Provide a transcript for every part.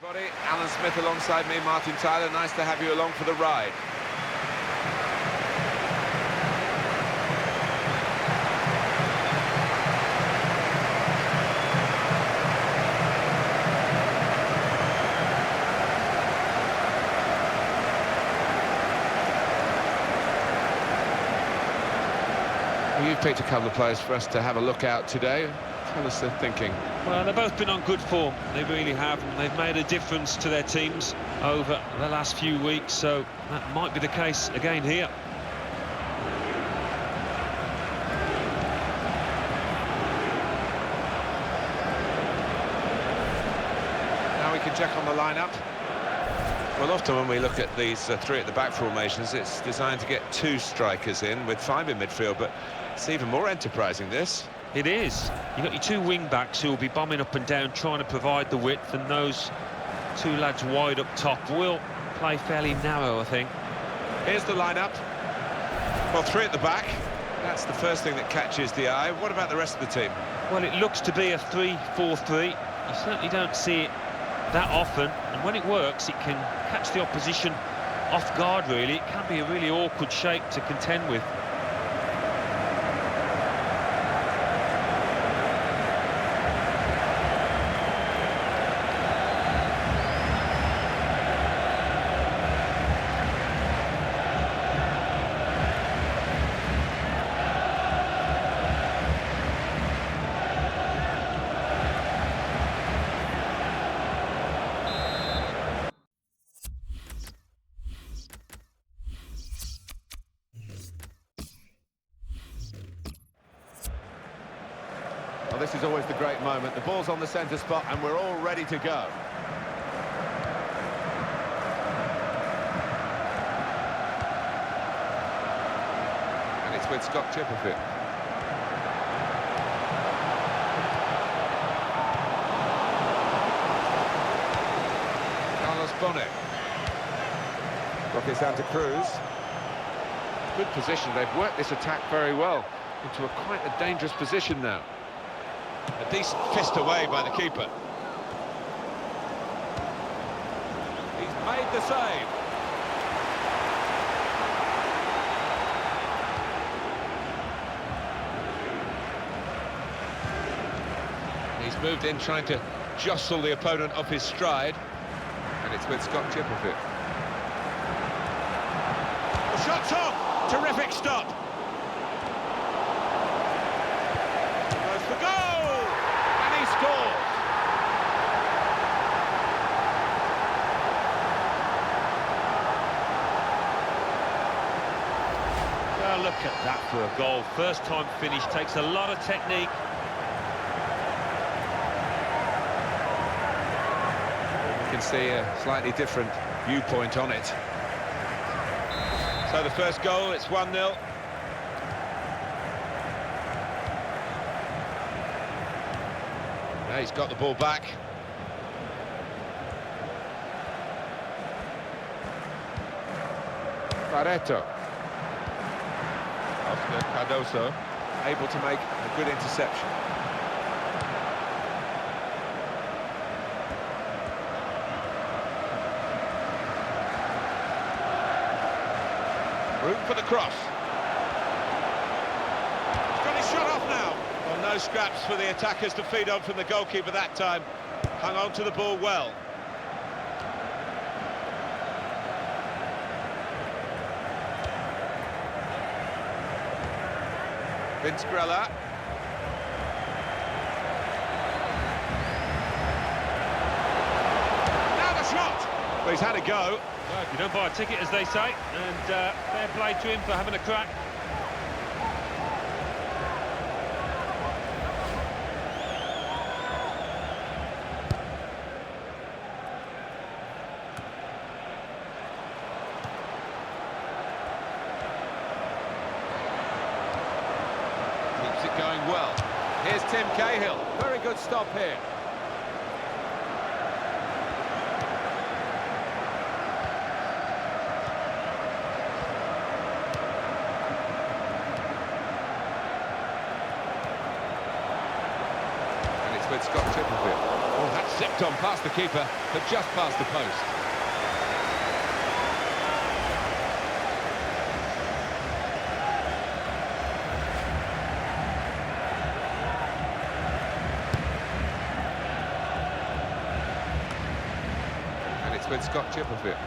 Alan Smith alongside me, Martin Tyler. Nice to have you along for the ride. Well, you've picked a couple of players for us to have a look at today. Tell us their thinking. Well, they've both been on good form. They really have, and they've made a difference to their teams over the last few weeks, so that might be the case again here. Now we can check on the lineup. Well, often when we look at these three at the back formations, it's designed to get two strikers in with five in midfield, but it's even more enterprising, this. It is. You've got your two wing-backs who will be bombing up and down, trying to provide the width, and those two lads wide up top will play fairly narrow, I think. Here's the lineup. Well, three at the back. That's the first thing that catches the eye. What about the rest of the team? Well, it looks to be a 3-4-3. You certainly don't see it that often, and when it works, it can catch the opposition off guard, really. It can be a really awkward shape to contend with. Well, this is always the great moment. The ball's on the centre spot and we're all ready to go. And it's with Scott Chipperfield. Carlos Bonnet. Roque Santa Cruz. Good position. They've worked this attack very well into quite a dangerous position now. A decent fist away by the keeper. He's made the save. He's moved in trying to jostle the opponent off his stride. And it's with Scott Chipperfield. The shot's off! Terrific stop! Goes for goal! And he scores! Well, look at that for a goal. First time finish, takes a lot of technique. You can see a slightly different viewpoint on it. So the first goal, it's 1-0. Now he's got the ball back. Barreto. Oscar Cardoso, able to make a good interception. Room for the cross. He's got his shot off now. Well, no scraps for the attackers to feed on from the goalkeeper that time. Hung on to the ball well. Vince Grella. Now the shot! Well, he's had a go. Well, you don't buy a ticket, as they say, and fair play to him for having a crack. Keeps it going well. Here's Tim Cahill. Very good stop here. With Scott Chipperfield. Oh, that's Zipped on past the keeper, but just past the post. And it's with Scott Chipperfield.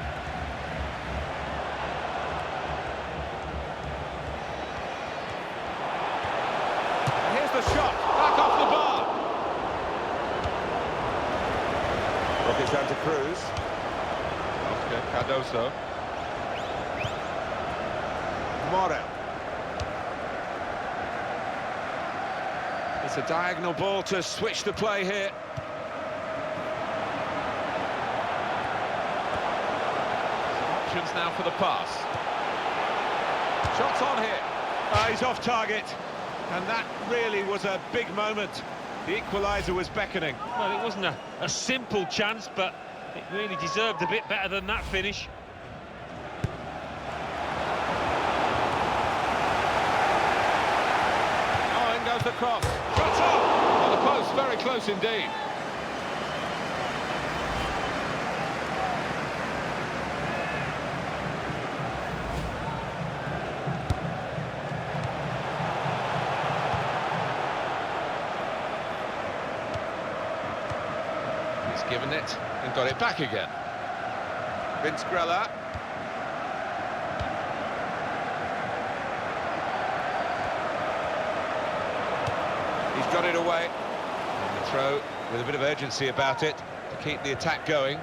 Here's the shot, back off the bar. Rockets down to Cruz. Oscar Cardoso. Morel. It's a diagonal ball to switch the play here. Some options now for the pass. Shots on here. He's off target. And that really was a big moment. The equaliser was beckoning. Well, it wasn't a simple chance, but it really deserved a bit better than that finish. Oh, in goes the cross. Shots up! On the post, very close indeed. Given it and got it back again. Vince Grella. He's got it away. And the throw with a bit of urgency about it to keep the attack going.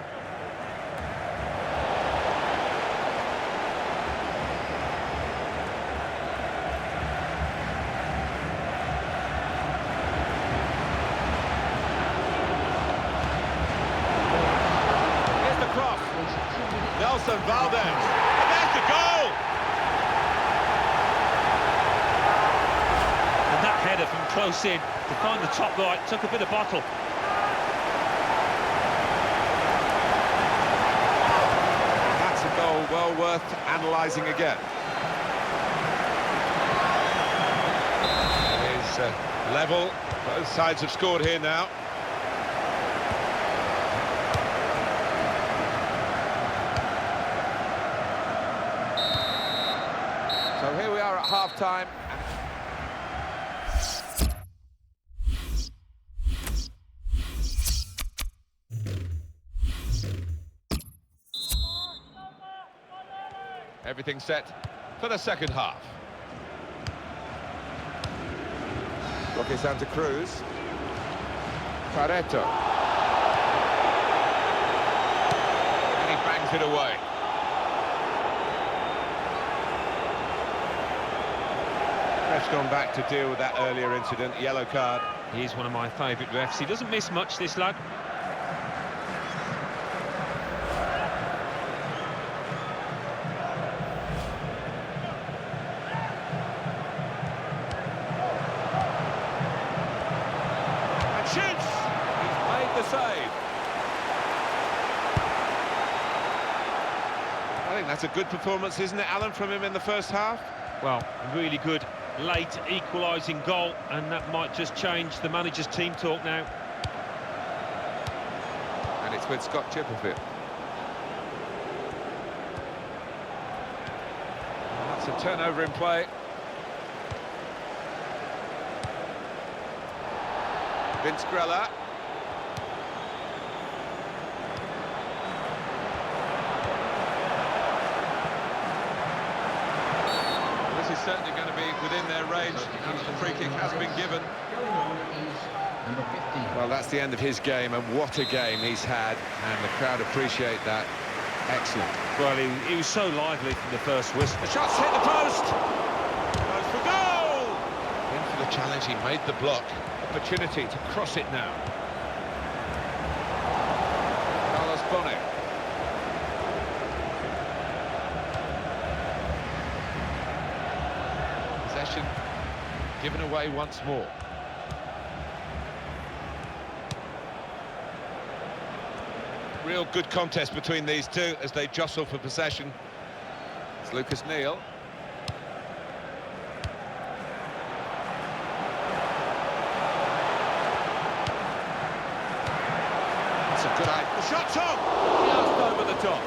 Nelson Valdez, and there's the goal! And that header from close in to find the top right took a bit of bottle. That's a goal well worth analysing again. It is level, both sides have scored here now. So here we are at half-time. Everything set for the second half. Roque Santa Cruz. Pareto. And he bangs it away. Ref's gone back to deal with that earlier incident, yellow card. He's one of my favourite refs. He doesn't miss much, this lad. And shoots! He's made the save. I think that's a good performance, isn't it, Alan, from him in the first half? Well, really good late equalising goal, and that might just change the manager's team talk now. And it's with Scott Chipperfield. That's a turnover in play. Vince Grella. This is certainly going to be within their range, and the free kick has been given. Well, that's the end of his game, and what a game he's had, and the crowd appreciate that. Excellent. Well, he was so lively from the first whistle. The shot's hit the post! Goes for goal! In for the challenge, he made the block. Opportunity to cross it now. Carlos Bonnet. Possession given away once more. Real good contest between these two as they jostle for possession. It's Lucas Neal. shot's on! Just over the top.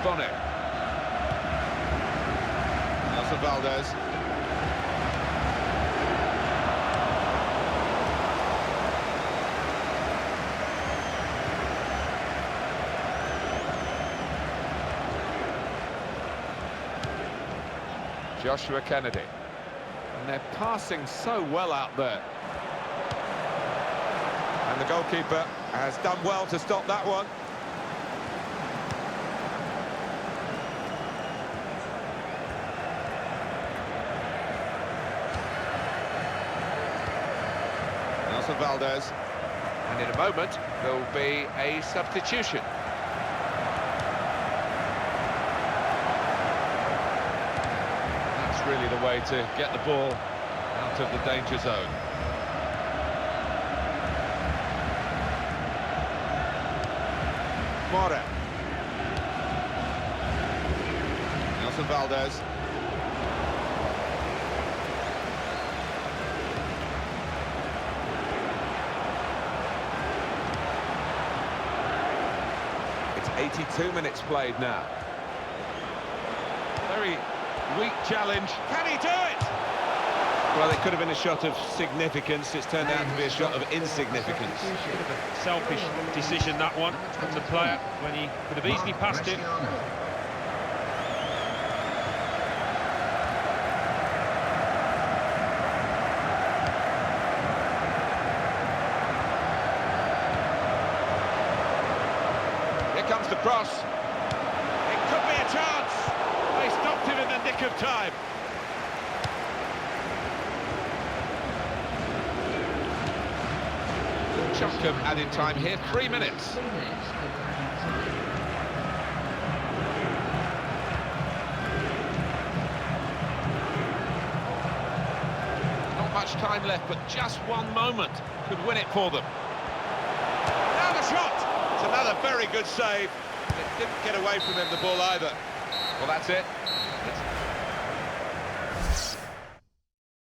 Bonnet. Saudosa. Joshua Kennedy. And they're passing so well out there. And the goalkeeper has done well to stop that one. Valdez, and in a moment there'll be a substitution. That's really the way to get the ball out of the danger zone. Mora. Nelson Valdez. It's 82 minutes played now. Very weak challenge. Can he do it? Well, it could have been a shot of significance. It's turned out to be a shot of insignificance. Selfish decision, that one, from the player, when he could have easily passed it. Comes the cross. It could be a chance. They stopped him in the nick of time. Chunk of added time here, 3 minutes. Not much time left, but just one moment could win it for them. Now the shot! It's another very good save. It didn't get away from him, the ball, either. Well, that's it.